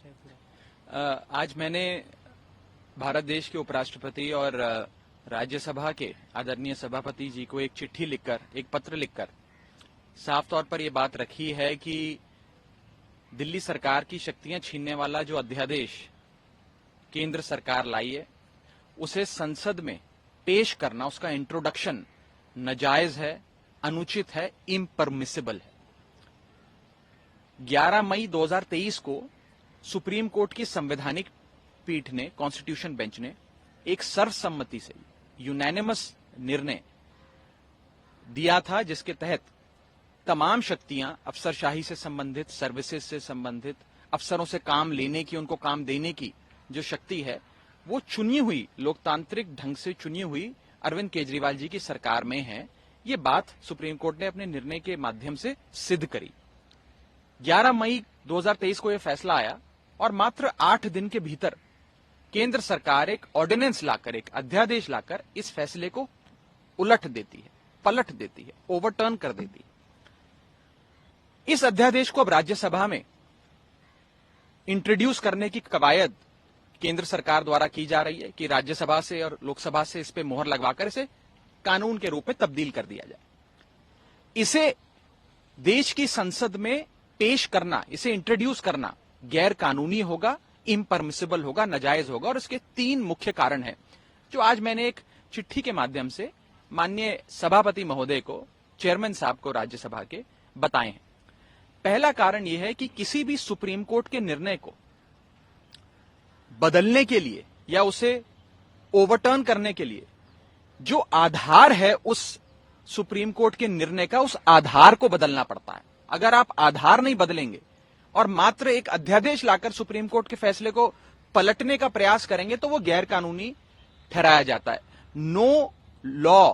है पूरा। आज मैंने भारत देश के उपराष्ट्रपति और राज्यसभा के आदरणीय सभापति जी को एक चिट्ठी लिखकर, एक पत्र लिखकर साफ तौर पर यह बात रखी है कि दिल्ली सरकार की शक्तियां छीनने वाला जो अध्यादेश केंद्र सरकार लाई है, उसे संसद में पेश करना, उसका इंट्रोडक्शन नाजायज है, अनुचित है, इम्परमिसिबल है। 11 मई 2023 को सुप्रीम कोर्ट की संवैधानिक पीठ ने, कॉन्स्टिट्यूशन बेंच ने एक सर्वसम्मति से यूनानिमस निर्णय दिया था, जिसके तहत तमाम शक्तियां अफसरशाही से संबंधित, सर्विसेज से संबंधित, अफसरों से काम लेने की, उनको काम देने की जो शक्ति है, वो चुनी हुई, लोकतांत्रिक ढंग से चुनी हुई अरविंद केजरीवाल जी की सरकार में है। ये बात सुप्रीम कोर्ट ने अपने निर्णय के माध्यम से सिद्ध करी। 11 मई 2023 को यह फैसला आया और मात्र 8 दिन के भीतर केंद्र सरकार एक ऑर्डिनेंस लाकर, एक अध्यादेश लाकर इस फैसले को उलट देती है, पलट देती है, ओवरटर्न कर देती है। इस अध्यादेश को अब राज्यसभा में इंट्रोड्यूस करने की कवायद केंद्र सरकार द्वारा की जा रही है कि राज्यसभा से और लोकसभा से इस पे मोहर लगवाकर इसे कानून के रूप में तब्दील कर दिया जाए। इसे देश की संसद में पेश करना, इसे इंट्रोड्यूस करना गैर कानूनी होगा, इम्परमिसिबल होगा, नाजायज होगा, और इसके 3 मुख्य कारण हैं जो आज मैंने एक चिट्ठी के माध्यम से माननीय सभापति महोदय को, चेयरमैन साहब को राज्यसभा के बताए हैं। पहला कारण यह है कि किसी भी सुप्रीम कोर्ट के निर्णय को बदलने के लिए या उसे ओवरटर्न करने के लिए जो आधार है उस सुप्रीम कोर्ट के निर्णय का, उस आधार को बदलना पड़ता है। अगर आप आधार नहीं बदलेंगे और मात्र एक अध्यादेश लाकर सुप्रीम कोर्ट के फैसले को पलटने का प्रयास करेंगे तो वो गैर कानूनी ठहराया जाता है। No law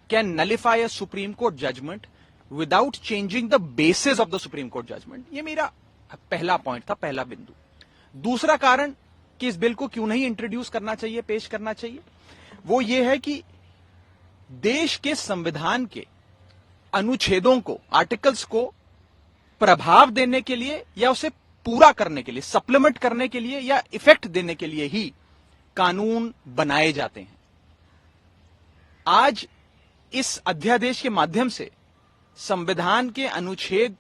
can nullify a supreme court judgment without changing the basis of the supreme court judgment. ये मेरा पहला पॉइंट था, पहला बिंदु। दूसरा कारण कि इस बिल को क्यों नहीं इंट्रोड्यूस करना चाहिए, पेश करना चाहिए, वो ये है कि देश के संविधान के अनुच्छेदों को, आर्टिकल्स को प्रभाव देने के लिए या उसे पूरा करने के लिए, सप्लीमेंट करने के लिए या इफेक्ट देने के लिए ही कानून बनाए जाते हैं। आज इस अध्यादेश के माध्यम से संविधान के अनुच्छेद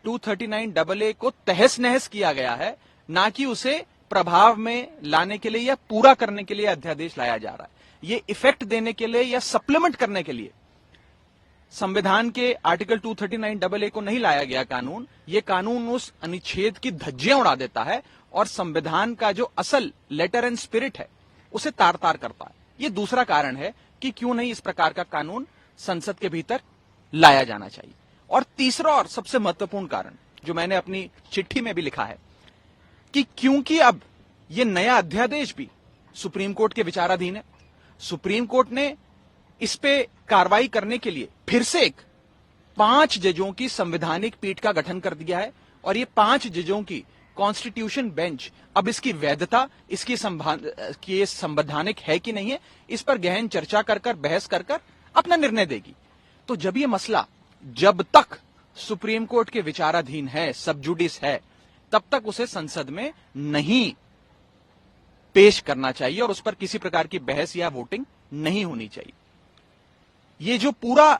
239AA को तहस नहस किया गया है, ना कि उसे प्रभाव में लाने के लिए या पूरा करने के लिए अध्यादेश लाया जा रहा है। ये इफेक्ट देने के लिए या सप्लीमेंट करने के लिए संविधान के आर्टिकल 239AA को नहीं लाया गया कानून। ये कानून उस अनुच्छेद की धज्जियां उड़ा देता है और संविधान का जो असल लेटर एंड स्पिरिट है उसे तार तार करता है। ये दूसरा कारण है कि क्यों नहीं इस प्रकार का कानून संसद के भीतर लाया जाना चाहिए। और तीसरा और सबसे महत्वपूर्ण कारण जो मैंने अपनी चिट्ठी में भी लिखा है कि क्योंकि अब यह नया अध्यादेश भी सुप्रीम कोर्ट के विचाराधीन है, सुप्रीम कोर्ट ने इस पे कार्रवाई करने के लिए फिर से एक 5 जजों की संवैधानिक पीठ का गठन कर दिया है और ये 5 जजों की कॉन्स्टिट्यूशन बेंच अब इसकी वैधता, इसकी संवैधानिक है कि नहीं है, इस पर गहन चर्चा कर बहस कर अपना निर्णय देगी। तो जब ये मसला जब तक सुप्रीम कोर्ट के विचाराधीन है, सब जुडिस है, तब तक उसे संसद में नहीं पेश करना चाहिए और उस पर किसी प्रकार की बहस या वोटिंग नहीं होनी चाहिए। ये जो पूरा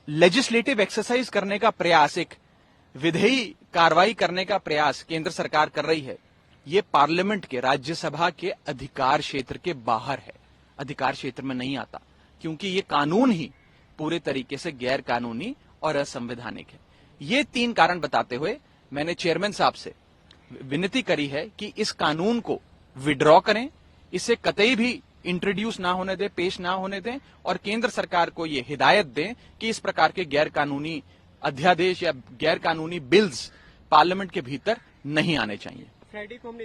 लेजिस्लेटिव एक्सरसाइज करने का प्रयास, एक विधेयी कार्रवाई करने का प्रयास केंद्र सरकार कर रही है, ये पार्लियामेंट के, राज्यसभा के अधिकार क्षेत्र के बाहर है, अधिकार क्षेत्र में नहीं आता, क्योंकि ये कानून ही पूरे तरीके से गैर कानूनी और असंवैधानिक है। ये 3 कारण बताते हुए मैंने चेयरमैन साहब से विनती करी है कि इस कानून को विड्रॉ करें, इसे कतई भी इंट्रोड्यूस ना होने दें, पेश ना होने दें, और केंद्र सरकार को यह हिदायत दें कि इस प्रकार के गैर कानूनी अध्यादेश या गैर कानूनी बिल्स पार्लियामेंट के भीतर नहीं आने चाहिए। फ्राइडे को हमने